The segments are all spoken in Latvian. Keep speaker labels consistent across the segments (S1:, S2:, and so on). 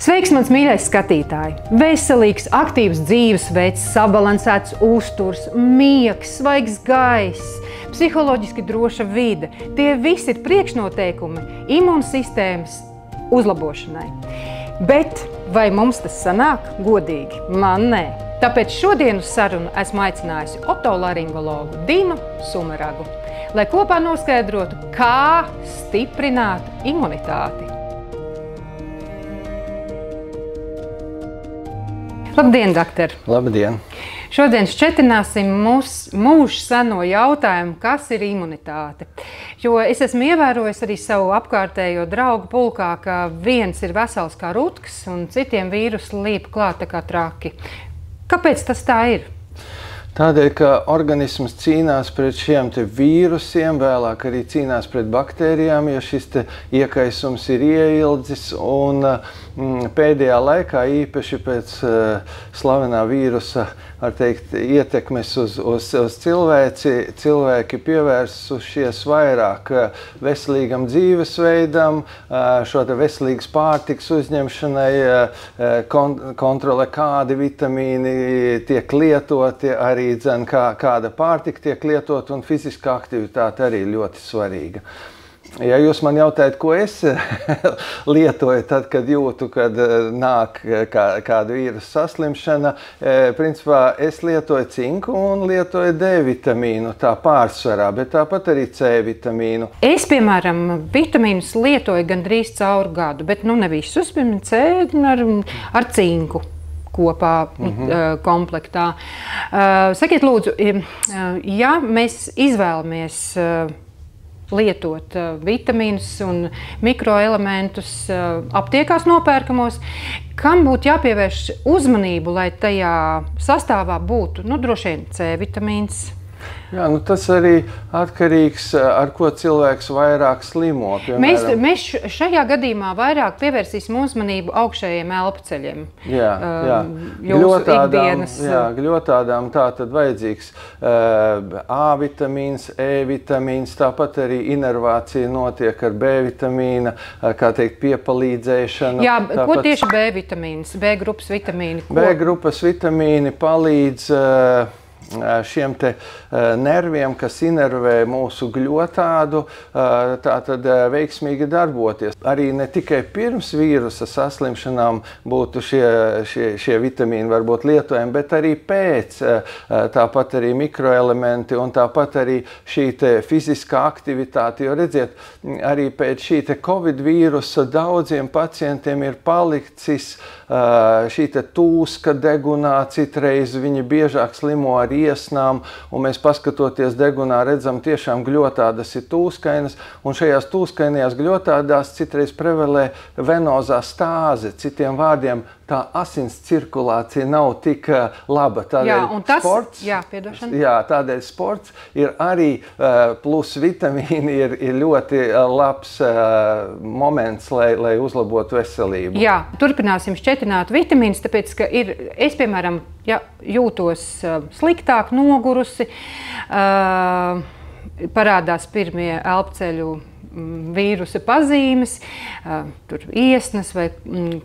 S1: Sveiks, mans mīļais skatītāji! Veselīgs, aktīvs dzīvesveids, sabalansēts uzturs, miegs, svaigs gaiss, psiholoģiski droša vide – tie visi ir priekšnoteikumi imūnsistēmas uzlabošanai. Bet vai mums tas sanāk? Godīgi? Man nē. Tāpēc šodien uz sarunu esmu aicinājusi otolaringologu Dinu Sumeragu, lai kopā noskaidrotu, kā stiprināt imunitāti. Labdien, doktor!
S2: Labdien!
S1: Šodien šķetināsim mūžu seno jautājumu, kas ir imunitāte. Jo es esmu ievērojis arī savu apkārtējo draugu pulkā, ka viens ir vesels kā rutks un citiem vīrusi līp klāt tā kā traki. Kāpēc tas tā ir?
S2: Tādēļ, ka organisms cīnās pret šiem vīrusiem, vēlāk arī cīnās pret baktērijām, ja šis iekaisums ir ieildzis. Un pēdējā laikā, īpaši pēc slavenā vīrusa, var teikt, ietekmes uz cilvēci, cilvēki pievērsušies vairāk veselīgam dzīvesveidam, šo veselīgas pārtikas uzņemšanai, kontrole, kādi vitamīni tiek lietoti, arī kāda pārtika tiek lietot, un fiziskā aktivitāte arī ļoti svarīga. Ja jūs man jautājat, ko es lietoju tad, kad jūtu, kad nāk kāda vīrusa saslimšana, principā es lietoju cinku un lietoju D vitamīnu tā pārsvarā, bet tāpat arī C vitamīnu.
S1: Es, piemēram, vitamīnus lietoju gandrīz cauru gadu, bet ne visus, C ar cinku kopā komplektā. Sakiet, lūdzu, ja mēs izvēlamies lietot vitamīnus un mikroelementus aptiekās nopērkamos, kam būtu jāpievērš uzmanību, lai tajā sastāvā būtu, droši vien C vitamīns?
S2: Jā, tas arī atkarīgs, ar ko cilvēks vairāk slimo. Piemēram.
S1: Mēs šajā gadījumā vairāk pievērsīsim uzmanību augšējiem elpoceļiem.
S2: Gļotādām tā tad vajadzīgs A vitamīns, E vitamīns, tāpat arī inervācija notiek ar B vitamīna, kā teikt, piepalīdzēšanu.
S1: Jā, ko tieši B vitamīns, B grupas vitamīni?
S2: B grupas vitamīni palīdz šiem nerviem, kas inervē mūsu gļotādu, tātad veiksmīgi darboties. Arī ne tikai pirms vīrusa saslimšanām būtu šie vitamīni varbūt lietojami, bet arī pēc, tāpat arī mikroelementi un tāpat arī šī fiziskā aktivitāte. Jo redziet, arī pēc šī Covid vīrusa daudziem pacientiem ir palicis šī tūska degunā, citreiz viņi biežāk slimo ar iesnām, un mēs paskatoties degunā redzam tiešām gļotādas ir tūskainas, un šajās tūskainajās gļotādās citreiz prevalē venozā stāze, citiem vārdiem tā asins cirkulācija nav tik laba. Tādēļ sports ir arī plus vitamīni ir ļoti labs moments, lai uzlabotu veselību.
S1: Jā, turpināsim šķetināt vitamīnus, tāpēc, ka es, piemēram, jūtos sliktāk, nogurusi, parādās pirmie elpoceļu vīrusa pazīmes, tur iesnas vai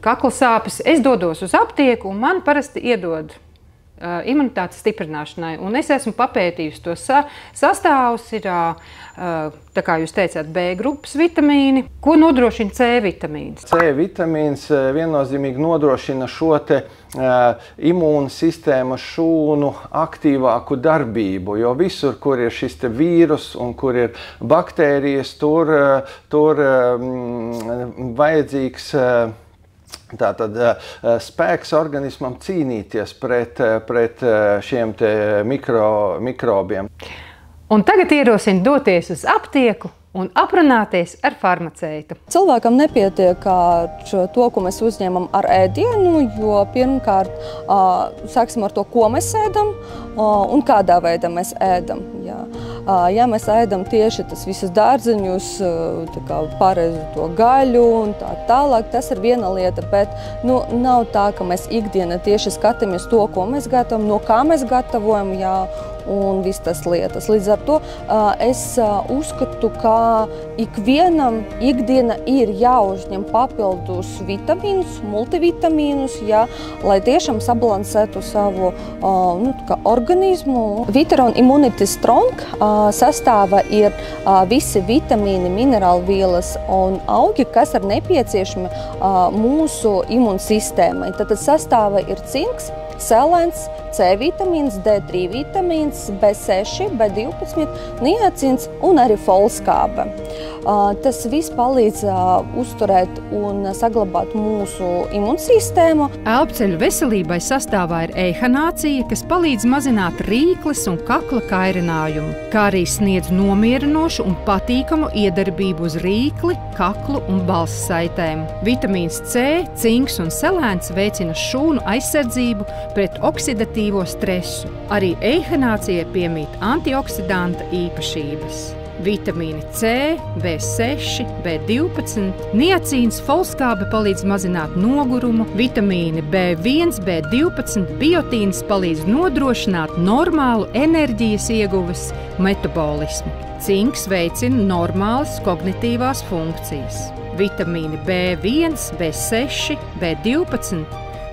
S1: kaklasāpes. Es dodos uz aptieku un man parasti iedod imunitātes stiprināšanai. Un es esmu papētījusi to sastāvus, ir, tā kā jūs teicāt, B grupas vitamīni. Ko nodrošina C vitamīns?
S2: C vitamīns viennozīmīgi nodrošina šo imūnsistēmas šūnu aktīvāku darbību, jo visur, kur ir šis vīrus un kur ir baktērijas, tur vajadzīgs tātad spēks organismam cīnīties pret šiem mikrobiem.
S1: Un tagad ierosinu doties uz aptieku un aprunāties ar farmaceitu.
S3: Cilvēkam nepietiek ar to, ko mēs uzņemam ar ēdienu, jo pirmkārt sāksim ar to, ko mēs ēdam un kādā veidā mēs ēdam. Ja mēs ēdam tieši tas visus dārzeņus, pareizi to gaļu un tā tālāk, tas ir viena lieta, bet nav tā, ka mēs ikdiena tieši skatāmies to, ko mēs gatavojam, no kā mēs gatavojam, un viss tas lietas. Līdz ar to es uzskatu, ka ikvienam ikdiena ir jāuzņem papildus vitamīnus, multivitamīnus, lai tiešām sabalansētu savu organismu. Viteron Immunity Strong sastāvā ir visi vitamīni, minerālvielas un augi, kas ir nepieciešami mūsu imūnsistēmai. Tad sastāvā ir cinks, selēns, C vitamīns, D3 vitamīns, B6, B12, niacins un arī folskābe. Tas viss palīdz uzturēt un saglabāt mūsu imūnsistēmu.
S1: Elpceļu veselībai sastāvā ir eihanācija, kas palīdz mazināt rīkles un kakla kairinājumu, kā arī sniedz nomierinošu un patīkamu iedarbību uz rīkli, kaklu un balss saitēm. Vitamīns C, cinks un selēns veicina šūnu aizsardzību pret oksidatīvo stresu. Arī eihanācijai piemīt antioksidanta īpašības. Vitamīni C, B6, B12, niacīns, folskābe palīdz mazināt nogurumu, vitamīni B1, B12, biotīns palīdz nodrošināt normālu enerģijas ieguves metabolismu. Cinks veicina normālas kognitīvās funkcijas. Vitamīni B1, B6, B12,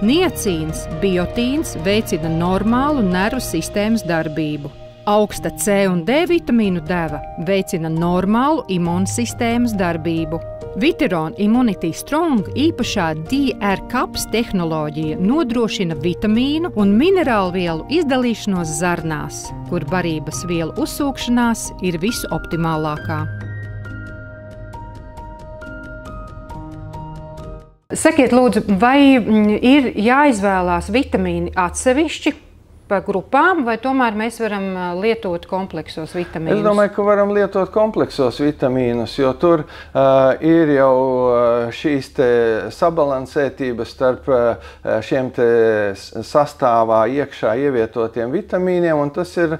S1: niacīns, biotīns veicina normālu nervu sistēmas darbību. Augsta C un D vitamīnu deva veicina normālu imūnsistēmas darbību. Viteron Immunity Strong īpašā DR-CAPS tehnoloģija nodrošina vitamīnu un minerālvielu izdalīšanos zarnās, kur barības vielu uzsūkšanās ir visoptimālākā. Sakiet, lūdzu, vai ir jāizvēlās vitamīni atsevišķi pa grupām, vai tomēr mēs varam lietot kompleksos vitamīnus?
S2: Es domāju, ka varam lietot kompleksos vitamīnus, jo tur ir jau šīs te sabalansētības starp šiem te sastāvā iekšā ievietotiem vitamīniem, un tas ir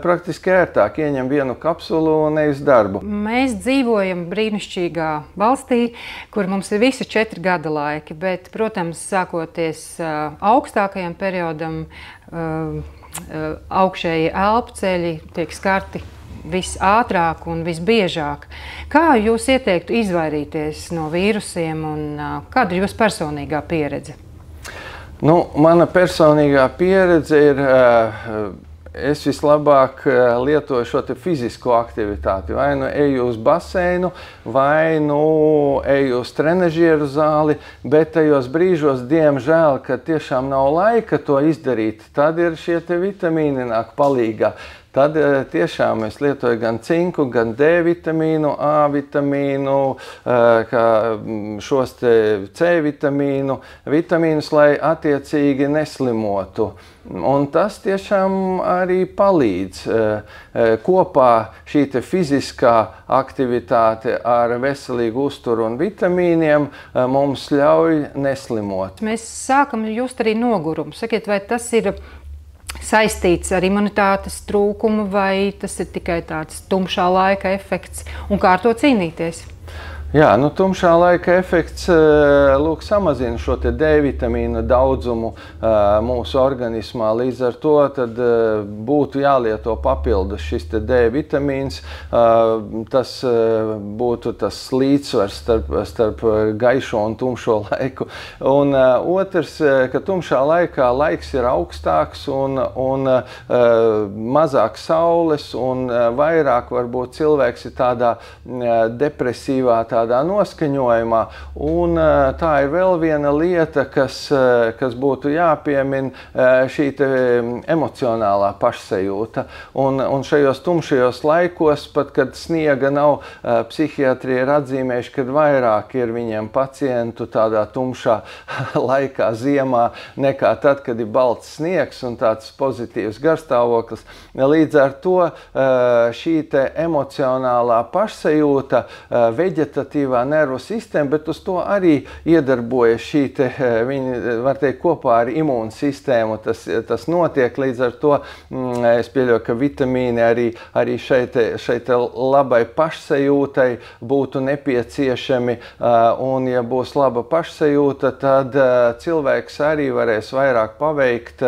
S2: praktiski ērtāk ieņem vienu kapsulu un nevis darbu.
S1: Mēs dzīvojam brīnišķīgā valstī, kur mums ir visi 4 gada laiki, bet, protams, sākoties augstākajam periodam, augšējie elpceļi tiek skarti visātrāk un visbiežāk. Kā jūs ieteiktu izvairīties no vīrusiem un kāda ir jūsu personīgā pieredze?
S2: Mana personīgā pieredze ir, es vislabāk lietoju šo te fizisko aktivitāti. Vai nu eju uz baseinu, vai nu eju uz trenažieru zāli, bet tajos brīžos, diemžēl, kad tiešām nav laika to izdarīt, tad ir šie te vitamīni nāk palīgā. Tad tiešām es lietoju gan cinku, gan D vitamīnu, A vitamīnu, šos te C vitamīnus, lai attiecīgi neslimotu. Un tas tiešām arī palīdz. Kopā šī te fiziskā aktivitāte ar veselīgu uzturu un vitamīniem mums ļauj neslimot.
S1: Mēs sākam just arī nogurumu. Sakiet, vai tas ir saistīts ar imunitātes trūkumu, vai tas ir tikai tāds tumšā laika efekts, un kā ar to cīnīties?
S2: Jā, tumšā laika efekts samazina šo te D vitamīna daudzumu mūsu organismā. Līdz ar to tad būtu jālieto papildus šis te D vitamīns. Tas būtu tas līdzsvars starp gaišo un tumšo laiku. Un otrs, ka tumšā laikā laiks ir augstāks un mazāk saules un vairāk varbūt cilvēks ir tādā depresīvā, tādā noskaņojumā, un tā ir vēl viena lieta, kas būtu jāpiemina, šī te emocionālā pašsajūta. Un šajos tumšajos laikos, pat kad sniega nav, psihiatri ir atzīmējuši, kad vairāk ir viņiem pacientu tādā tumšā laikā ziemā, nekā tad, kad ir balts sniegs un tāds pozitīvs garstāvoklis. Līdz ar to šī te emocionālā pašsajūta, veģetatīva veģetatīvā nervu sistēma, bet uz to arī iedarbojas šī viņi, var teikt, kopā ar imūnu sistēmu. Tas notiek, līdz ar to es pieļauju, ka vitamīni arī šeit labai pašsajūtai būtu nepieciešami, un ja būs laba pašsajūta, tad cilvēks arī varēs vairāk paveikt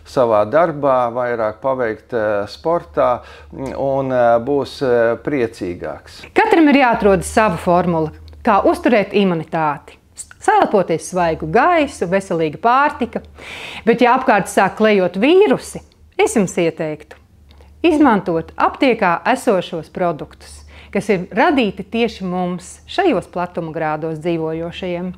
S2: savā darbā, vairāk paveikt sportā un būs priecīgāks.
S1: Katram ir jāatrod sava formula, kā uzturēt imunitāti. Sēlpoties svaigu gaisu, veselīga pārtika, bet ja apkārt sāk klejot vīrusi, es jums ieteiktu izmantot aptiekā esošos produktus, kas ir radīti tieši mums šajos platuma grādos dzīvojošajiem.